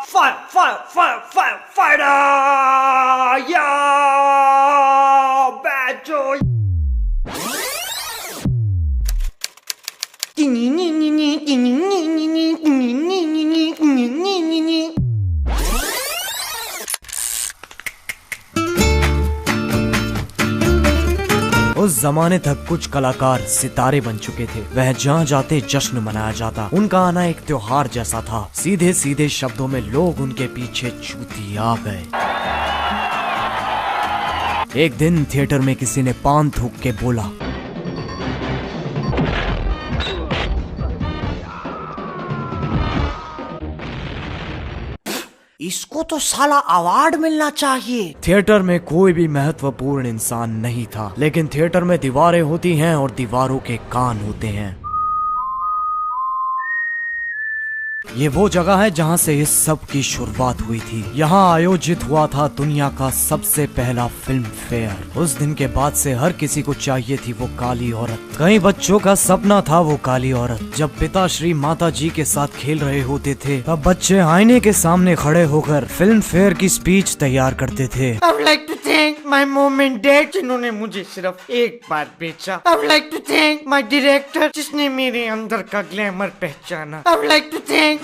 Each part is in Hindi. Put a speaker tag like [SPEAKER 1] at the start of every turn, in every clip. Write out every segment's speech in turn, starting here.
[SPEAKER 1] Fire, fire, fire, fire, fire! Yeah, bad joy. उस जमाने तक कुछ कलाकार सितारे बन चुके थे। वह जहाँ जाते जश्न मनाया जाता। उनका आना एक त्योहार जैसा था। सीधे सीधे शब्दों में लोग उनके पीछे चूतिया गए। एक दिन थिएटर में किसी ने पान थूक के बोला, इसको तो साला अवार्ड मिलना चाहिए। थिएटर में कोई भी महत्वपूर्ण इंसान नहीं था, लेकिन थिएटर में दीवारें होती हैं और दीवारों के कान होते हैं। ये वो जगह है जहाँ से इस सब की शुरुआत हुई थी। यहाँ आयोजित हुआ था दुनिया का सबसे पहला फिल्म फेयर। उस दिन के बाद से हर किसी को चाहिए थी वो काली औरत। कई बच्चों का सपना था वो काली औरत। जब पिताश्री माता जी के साथ खेल रहे होते थे, तब बच्चे आईने के सामने खड़े होकर फिल्म फेयर की स्पीच तैयार करते थे। I would like to thank my mom and dad जिन्होंने मुझे सिर्फ एक बार बेचा। I would like to thank my director जिसने मेरे अंदर का ग्लैमर पहचाना। I would like to thank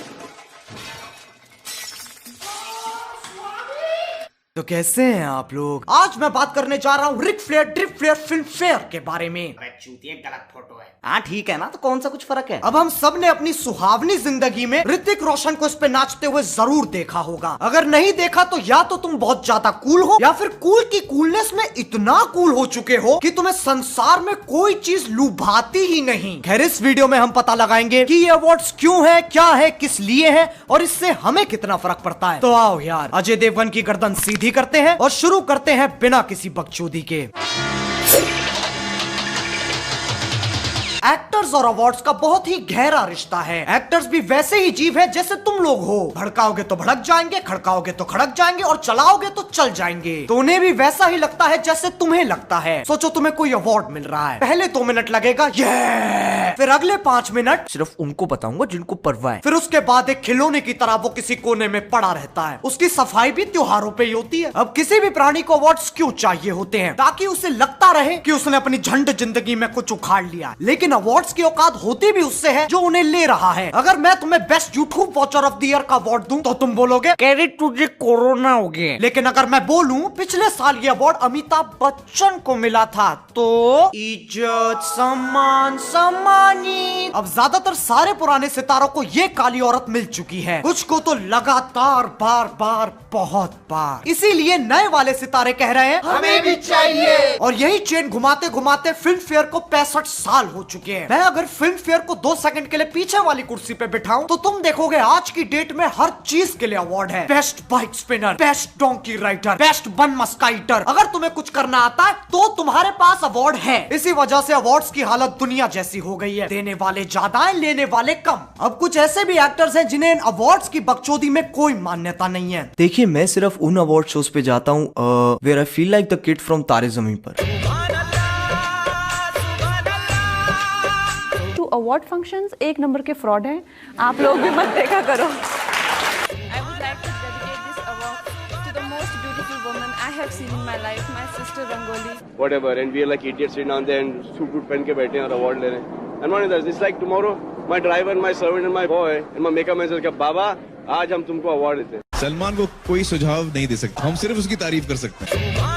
[SPEAKER 1] तो कैसे हैं आप लोग? आज मैं बात करने जा रहा हूँ Ric Flair drip flair Filmfare के बारे में।
[SPEAKER 2] चूतिया गलत फोटो है। हाँ ठीक है ना, तो कौन सा कुछ फर्क है।
[SPEAKER 1] अब हम सब ने अपनी सुहावनी जिंदगी में ऋतिक रोशन को इस पे नाचते हुए जरूर देखा होगा। अगर नहीं देखा तो या तो तुम बहुत ज्यादा कूल हो, या फिर कूल की कूलनेस में इतना कूल हो चुके हो कि तुम्हें संसार में कोई चीज लुभाती ही नहीं। खैर, इस वीडियो में हम पता लगाएंगे कि ये अवार्ड्स क्यों है, क्या है, किस लिए है और इससे हमें कितना फर्क पड़ता है। तो आओ यार, अजय देवगन की गर्दन सीधी करते हैं और शुरू करते हैं बिना किसी बकचोदी के। एक्टर्स और अवार्ड्स का बहुत ही गहरा रिश्ता है। एक्टर्स भी वैसे ही जीव है जैसे तुम लोग हो। भड़काओगे तो भड़क जाएंगे, खड़काओगे तो खड़क जाएंगे और चलाओगे तो चल जाएंगे। तो उन्हें भी वैसा ही लगता है जैसे तुम्हें लगता है। सोचो तुम्हें कोई अवार्ड मिल रहा है, पहले 2 मिनट लगेगा ये, फिर अगले 5 मिनट सिर्फ उनको बताऊंगा जिनको परवाह है। फिर उसके बाद एक खिलौने की तरह वो किसी कोने में पड़ा रहता है। उसकी सफाई भी त्योहारों पे ही होती है। अब किसी भी प्राणी को अवार्ड्स क्यों चाहिए होते हैं? ताकि उसे लगता रहे कि उसने अपनी झंड जिंदगी में कुछ उखाड़ लिया। लेकिन अवार्ड्स की औकात होती भी उससे है जो उन्हें ले रहा है। अगर मैं तुम्हें best YouTube watcher of the year का अवार्ड दूं तो तुम बोलोगे क्रेडिट तुझे कोरोना हो गया। लेकिन अगर मैं बोलूं पिछले साल ये अवार्ड अमिताभ बच्चन को मिला था, तो इज्जत सम्मान सम्मानित। अब ज्यादातर सारे पुराने सितारों को ये काली औरत मिल चुकी है, कुछ को तो लगातार बार बार बहुत बार। इसीलिए नए वाले सितारे कह रहे हैं हमें भी चाहिए। और यही चेन घुमाते घुमाते फिल्म फेयर को 65 साल हो चुके हैं। मैं अगर फिल्म फेयर को 2 सेकंड के लिए पीछे वाली कुर्सी पे बिठाऊं तो तुम देखोगे आज की डेट में हर चीज के लिए अवार्ड है। Best bike spinner, best donkey rider, best bun musketeer. अगर तुम्हें कुछ करना आता है तो तुम्हारे पास अवार्ड है। इसी वजह से अवार्ड्स की हालत दुनिया जैसी हो गई है। देने वाले ज्यादा है, लेने वाले कम। अब कुछ ऐसे भी एक्टर्स हैं जिन्हें अवार्ड्स की बकचोदी में कोई मान्यता नहीं है।
[SPEAKER 3] देखिए, मैं सिर्फ उन अवार्ड शोज पे जाता हूँ where I feel like the kid from Taare Zameen Par.
[SPEAKER 4] Award functions एक नंबर के फ्रॉड हैं, आप लोग भी मत देखा करो।
[SPEAKER 5] I would like to dedicate this award to the most beautiful woman I have seen in my life, my sister Rangoli.
[SPEAKER 6] Whatever, and we are like idiots sitting down there and suit पहन के बैठे हैं और अवार्ड ले रहे हैं। And one is it's like tomorrow my driver, my servant and my boy and my makeup man says कि बाबा आज हम तुमको अवार्ड देते हैं।
[SPEAKER 7] सलमान को कोई सुझाव नहीं दे सकते, हम सिर्फ उसकी तारीफ कर सकते हैं।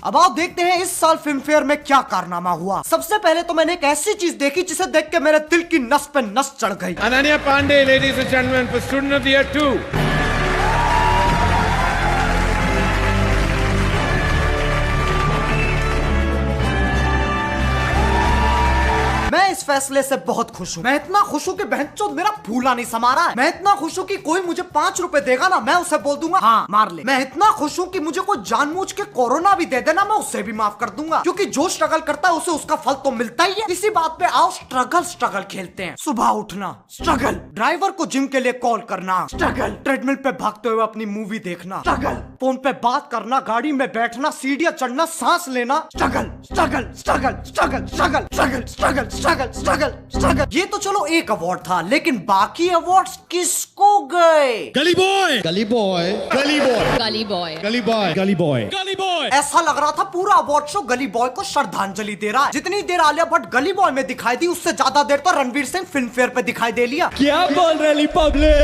[SPEAKER 1] अब आप देखते हैं इस साल फिल्म फेयर में क्या कारनामा हुआ। सबसे पहले तो मैंने एक ऐसी चीज देखी जिसे देख के मेरे दिल की नस पे नस चढ़ गई।
[SPEAKER 8] Ananya Pandey, ladies and gentleman, for student of the year 2।
[SPEAKER 1] मैं इस फैसले से बहुत खुश हूँ। मैं इतना खुश हूँ कि बहनचोद मेरा फूला नहीं समा रहा है। मैं इतना खुश हूँ कि कोई मुझे 5 रुपए देगा ना, मैं उसे बोल दूंगा हाँ मार ले। मैं इतना खुश हूँ कि मुझे कोई जानबूझ के कोरोना भी दे देना, मैं उसे भी माफ कर दूंगा, क्योंकि जो स्ट्रगल करता है उसे उसका फल तो मिलता ही है। इसी बात पे आओ स्ट्रगल खेलते हैं। सुबह उठना स्ट्रगल, ड्राइवर को जिम के लिए कॉल करना स्ट्रगल, ट्रेडमिल पे भागते हुए अपनी मूवी देखना स्ट्रगल, फोन पे बात करना, गाड़ी में बैठना, सीढ़ियां चढ़ना, सांस लेना struggle struggle struggle struggle struggle struggle struggle struggle struggle struggle. ये तो चलो एक अवार्ड था, लेकिन बाकी अवार्ड्स किसको गए?
[SPEAKER 7] गली बॉय, गली बॉय, गली बॉय,
[SPEAKER 5] Gully boy.
[SPEAKER 7] गली बॉय, गली बॉय, गली बॉय।
[SPEAKER 1] ऐसा लग रहा था पूरा अवार्ड शो गली बॉय को श्रद्धांजलि दे रहा है। जितनी देर आलिया भट्ट गली बॉय में दिखाई दी, उससे ज्यादा देर तो रणवीर सिंह फिल्म फेयर पे दिखाई दे लिया।
[SPEAKER 7] क्या बोल रही पब्लिक?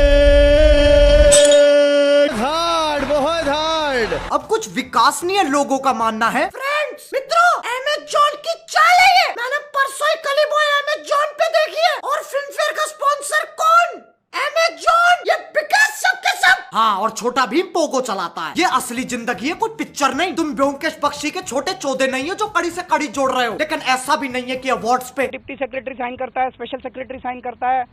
[SPEAKER 7] हार्ड, बहुत हार्ड।
[SPEAKER 1] अब कुछ विकासनीय लोगों का मानना है, फ्रेंड्स मित्रों, अमेज़न की चाल है ये। मैंने परसों ही गली बॉय अमेज़न पे देखी है, और फिल्म फेयर का स्पॉन्सर कौन? अमेज़न। ये बिका सबके सब। हाँ, और छोटा भीम पोगो चलाता है। ये असली जिंदगी है, कोई पिक्चर नहीं। तुम ब्योमकेश बख्शी के छोटे चौधे नहीं हो जो कड़ी से कड़ी जोड़ रहे हो। लेकिन ऐसा भी नहीं है कि अवार्ड्स पे
[SPEAKER 9] डिप्टी सेक्रेटरी साइन करता है, स्पेशल सेक्रेटरी साइन करता है,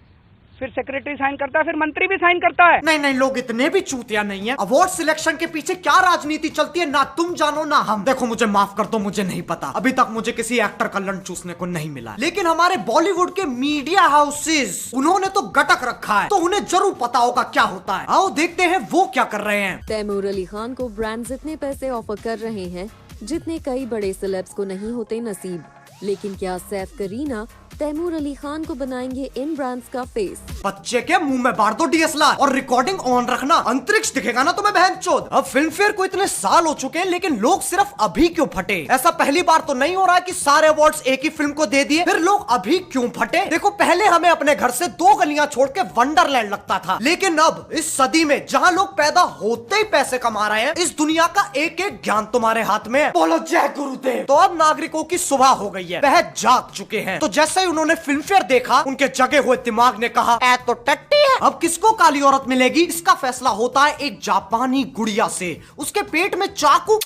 [SPEAKER 9] फिर सेक्रेटरी साइन करता है, फिर मंत्री भी साइन करता है।
[SPEAKER 1] नहीं, लोग इतने भी चूतिया नहीं है। अवार्ड सिलेक्शन के पीछे क्या राजनीति चलती है ना तुम जानो ना हम। देखो, मुझे माफ कर दो, मुझे नहीं पता। अभी तक मुझे किसी एक्टर का लंच चूसने को नहीं मिला, लेकिन हमारे बॉलीवुड के मीडिया हाउसेस, उन्होंने तो गटक रखा है, तो उन्हें जरूर पता होगा क्या होता है। आओ देखते हैं वो क्या कर रहे हैं।
[SPEAKER 10] तैमूर अली खान को ब्रांड्स इतने पैसे ऑफर कर रहे हैं जितने कई बड़े सेलेब्स को नहीं होते नसीब। लेकिन क्या सैफ करीना तैमूर अली खान को बनाएंगे इन ब्रांड्स का फेस?
[SPEAKER 1] बच्चे के मुंह में बांट दो डीएसएलआर और रिकॉर्डिंग ऑन रखना, अंतरिक्ष दिखेगा ना तुम्हें बहनचोद। अब फिल्म फेयर को इतने साल हो चुके हैं, लेकिन लोग सिर्फ अभी क्यों फटे? ऐसा पहली बार तो नहीं हो रहा है कि सारे अवार्ड्स एक ही फिल्म को दे दिए, फिर लोग अभी क्यों फटे? देखो, पहले हमें अपने घर से 2 गलियां छोड़ के वंडरलैंड लगता था, लेकिन अब इस सदी में जहां लोग पैदा होते ही पैसे कमा रहे हैं, इस दुनिया का एक एक ज्ञान तुम्हारे हाथ में है। बोलो जय गुरुदेव। तो अब नागरिकों की सुबह हो गई है, वह जाग चुके हैं। तो जैसे ही उन्होंने फिल्म फेयर देखा, उनके जगे हुए दिमाग ने कहा ऐ तो टट्टी है। अब किसको काली औरत मिलेगी, इसका फैसला होता है एक जापानी गुड़िया से। उसके पेट में चाकू,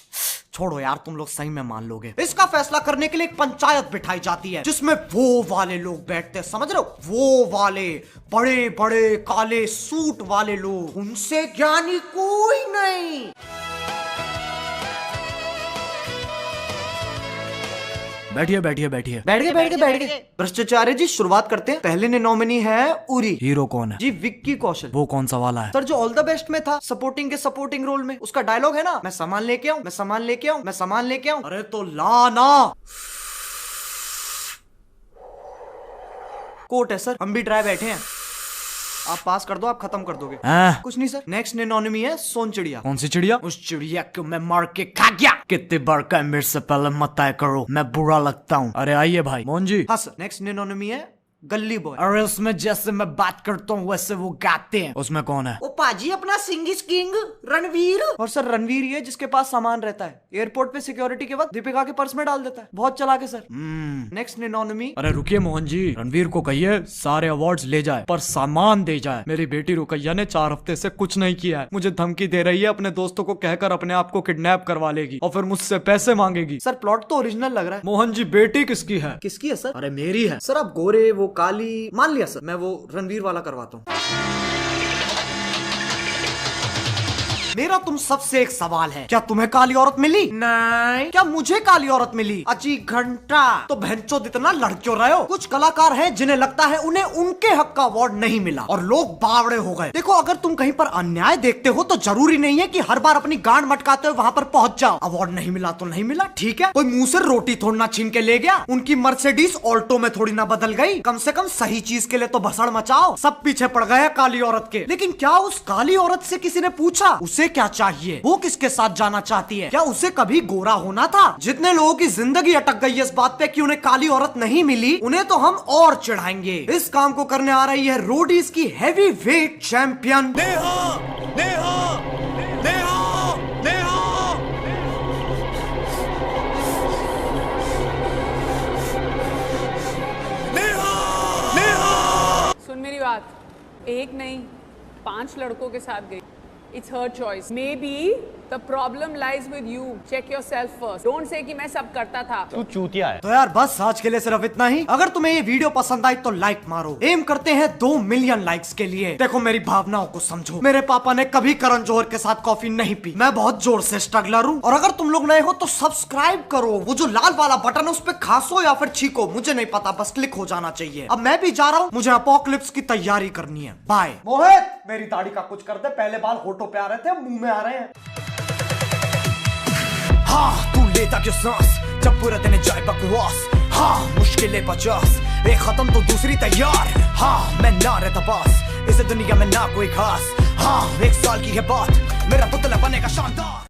[SPEAKER 1] छोड़ो यार, तुम लोग सही में मान लोगे। इसका फैसला करने के लिए एक पंचायत बिठाई जाती है, जिसमें वो वाले लोग बैठते हैं, समझ रहे हो, वो वाले बड़े बड़े काले सूट वाले लोग। उनसे ज्ञानी कोई नहीं।
[SPEAKER 3] बैठिए।
[SPEAKER 1] बैठ गए। भ्रष्टाचार्य जी, शुरुआत करते हैं। पहले ने नॉमिनी है उरी।
[SPEAKER 3] हीरो कौन है
[SPEAKER 1] जी? विक्की कौशल।
[SPEAKER 3] वो कौन सा वाला है?
[SPEAKER 1] सर, जो ऑल द बेस्ट में था, सपोर्टिंग के सपोर्टिंग रोल में। उसका डायलॉग है ना, मैं सामान लेके आऊं, मैं सामान लेके आऊं, मैं सामान लेके आऊं। अरे तो लाना कोट है सर, हम भी ड्राई बैठे हैं। आप पास कर दो, आप खत्म कर दोगे। कुछ नहीं सर। नेक्स्ट निनोनिमी है सोन चिड़िया।
[SPEAKER 3] कौन सी चिड़िया?
[SPEAKER 1] उस चिड़िया को मैं मार के खा गया। कितने बार का मेरे से पहले मत तय करो, मैं बुरा लगता हूँ।
[SPEAKER 3] अरे आइए भाई मोहन जी।
[SPEAKER 1] हाँ सर। नेक्स्ट निनोनिमी है गली बॉय। अरे उसमें जैसे मैं बात करता हूँ वैसे वो गाते हैं।
[SPEAKER 3] उसमें कौन है?
[SPEAKER 1] वो पाजी अपना सिंग इज किंग रणवीर। और सर, रणवीर ये जिसके पास सामान रहता है, एयरपोर्ट पे सिक्योरिटी के वक्त दीपिका के पर्स में डाल देता है। बहुत चला के सर। नेक्स्ट निनोनिमी।
[SPEAKER 3] अरे रुकिए मोहन जी, रणवीर को कहिए सारे अवार्ड्स ले जाए पर सामान दे जाए। मेरी बेटी रुकैया ने 4 हफ्ते से कुछ नहीं किया है, मुझे धमकी दे रही है अपने दोस्तों को कहकर अपने आप को किडनैप करवा लेगी और फिर मुझसे पैसे मांगेगी।
[SPEAKER 1] सर, प्लॉट तो ओरिजिनल लग रहा है।
[SPEAKER 3] मोहन जी, बेटी किसकी है?
[SPEAKER 1] किसकी है सर?
[SPEAKER 3] अरे मेरी है
[SPEAKER 1] सर। आप गोरे, वो काली, मान लिया सर, मैं वो रणवीर वाला करवाता हूँ। मेरा तुम सबसे एक सवाल है, क्या तुम्हें काली औरत मिली? नहीं। क्या मुझे काली औरत मिली? अजी घंटा। तो बहनचोद इतना लड़ क्यों रहे हो? कुछ कलाकार हैं जिन्हें लगता है उन्हें उनके हक का अवार्ड नहीं मिला और लोग बावड़े हो गए। देखो, अगर तुम कहीं पर अन्याय देखते हो तो जरूरी नहीं है कि हर बार अपनी गांड मटकाते हुए वहां पर पहुंच जाओ। अवार्ड नहीं मिला तो नहीं मिला, ठीक है। कोई मुंह से रोटी थोड़ी ना छीन के ले गया। उनकी मर्सिडीज ऑल्टो में थोड़ी ना बदल गई। कम से कम सही चीज के लिए तो भसड़ मचाओ। सब पीछे पड़ गए काली औरत के। लेकिन क्या उस काली औरत से किसी ने पूछा उसे क्या चाहिए, वो किसके साथ जाना चाहती है? क्या उसे कभी गोरा होना था? जितने लोगों की जिंदगी अटक गई है इस बात पे कि उन्हें काली औरत नहीं मिली, उन्हें तो हम और चिढ़ाएंगे। इस काम को करने आ रही है रोडीज की हैवी वेट चैंपियन नेहा।
[SPEAKER 5] सुन मेरी बात, एक नहीं 5 लड़कों के साथ गई। It's her choice. Maybe The problem lies with you. Check yourself first. Don't say कि मैं सब करता था.
[SPEAKER 8] तू चूतिया है.
[SPEAKER 1] तो यार बस आज के लिए सिर्फ इतना ही। अगर तुम्हें ये वीडियो पसंद आई तो लाइक मारो। एम करते हैं 2 मिलियन लाइक्स के लिए। देखो मेरी भावनाओं को समझो। मेरे पापा ने कभी करण जौहर के साथ कॉफी नहीं पी। मैं बहुत जोर से स्ट्रगलर हूँ। और अगर तुम लोग नए हो तो सब्सक्राइब करो। वो जो लाल वाला बटन है उस पे खासो या फिर छीको, मुझे नहीं पता, बस क्लिक हो जाना चाहिए। अब मैं भी जा रहा हूँ, मुझे अपोकलिप्स की तैयारी करनी है। बाय। मोहित मेरी दाढ़ी का कुछ कर दे, पहले बाल होठों पे आ रहे थे, मुंह में आ रहे हैं। हाँ तू लेता क्यों सांस जब पूरा दिन जाए बकवास। हाँ मुश्किलें 50, एक खत्म तो दूसरी तैयार। हाँ मैं ना रहता पास, इस दुनिया में ना कोई खास। हाँ 1 साल की है बात, मेरा पुतला बनेगा शानदार।